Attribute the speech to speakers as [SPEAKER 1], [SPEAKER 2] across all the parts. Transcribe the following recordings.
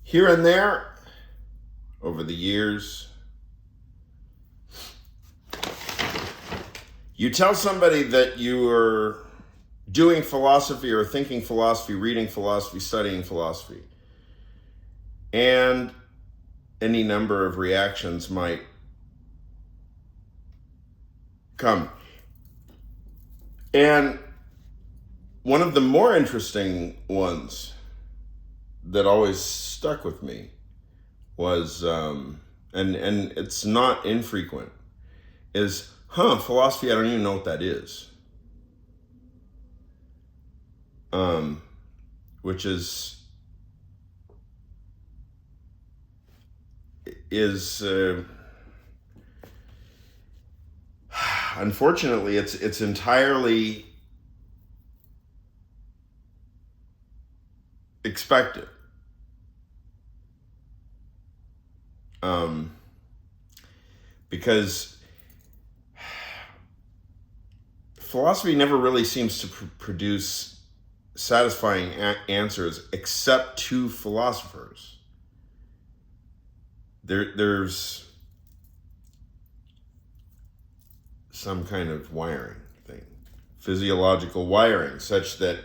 [SPEAKER 1] Here and there, over the years, you tell somebody that you are doing philosophy or thinking philosophy, reading philosophy, studying philosophy, and any number of reactions might come. And one of the more interesting ones that always stuck with me was, and it's not infrequent, is, philosophy, I don't even know what that is. Which is unfortunately, it's entirely expected. Because philosophy never really seems to produce satisfying answers except to philosophers. There's some kind of wiring thing, physiological wiring, such that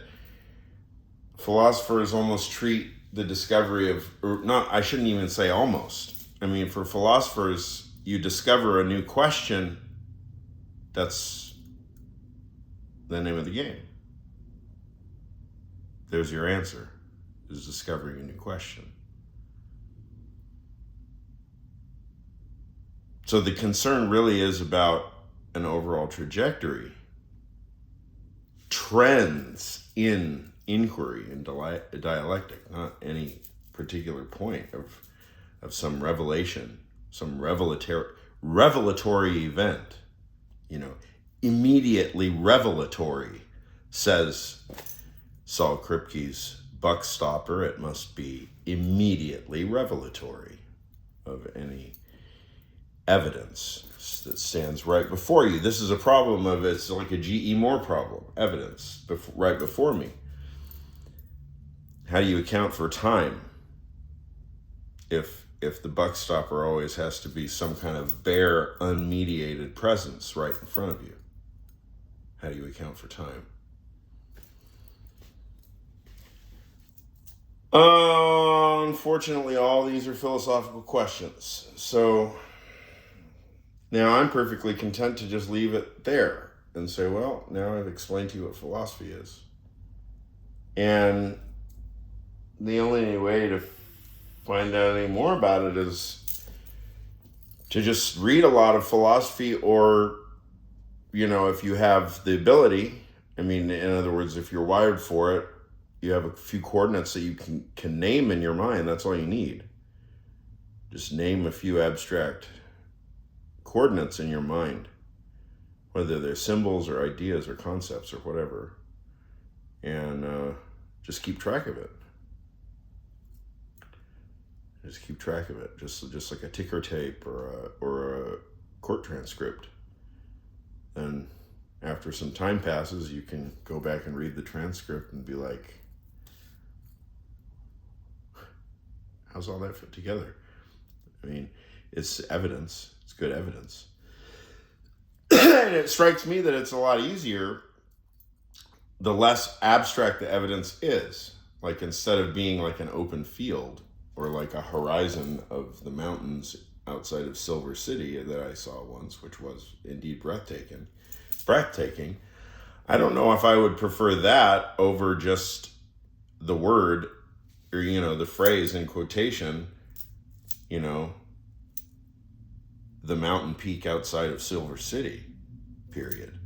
[SPEAKER 1] philosophers almost treat the discovery of, or not, I shouldn't even say almost. I mean, for philosophers, you discover a new question, that's the name of the game. There's your answer, is discovering a new question. So the concern really is about an overall trajectory, trends in inquiry and dialectic, not any particular point of some revelation, some revelatory event, immediately revelatory, says Saul Kripke's buck stopper. It must be immediately revelatory of any evidence that stands right before you. This is a problem of, it's like a G.E. Moore problem, evidence right before me. How do you account for time if the buck stopper always has to be some kind of bare, unmediated presence right in front of you? How do you account for time? Unfortunately, all these are philosophical questions. So now I'm perfectly content to just leave it there and say, well, now I've explained to you what philosophy is. And the only way to find out any more about it is to just read a lot of philosophy, or, if you have the ability, in other words, if you're wired for it, you have a few coordinates that you can name in your mind. That's all you need. Just name a few abstract coordinates in your mind, whether they're symbols or ideas or concepts or whatever, and just keep track of it. Just keep track of it, just like a ticker tape or a court transcript. And after some time passes, you can go back and read the transcript and be like, how's all that fit together? It's evidence. It's good evidence. And it strikes me that it's a lot easier the less abstract the evidence is. Like, instead of being like an open field or like a horizon of the mountains outside of Silver City that I saw once, which was indeed breathtaking. I don't know if I would prefer that over just the word, or, the phrase in quotation, the mountain peak outside of Silver City, period.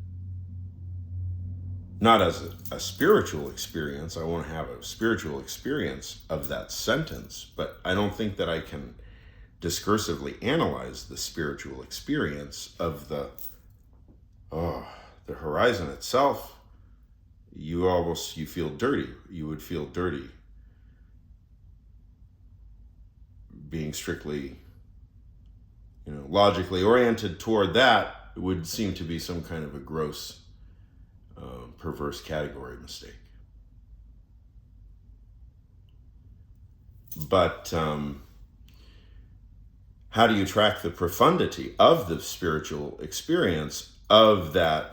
[SPEAKER 1] Not as a spiritual experience. I want to have a spiritual experience of that sentence, but I don't think that I can discursively analyze the spiritual experience of the horizon itself. You feel dirty. You would feel dirty being strictly, logically oriented toward that. Would seem to be some kind of a gross, perverse category mistake. But how do you track the profundity of the spiritual experience of that,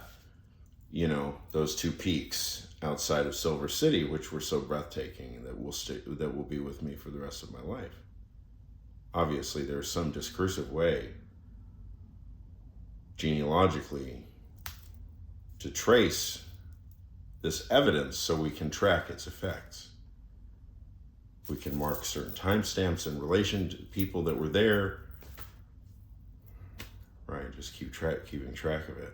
[SPEAKER 1] those two peaks outside of Silver City, which were so breathtaking and that will be with me for the rest of my life? Obviously, there's some discursive way, genealogically, to trace this evidence so we can track its effects. We can mark certain timestamps in relation to people that were there. Right, just keeping track of it.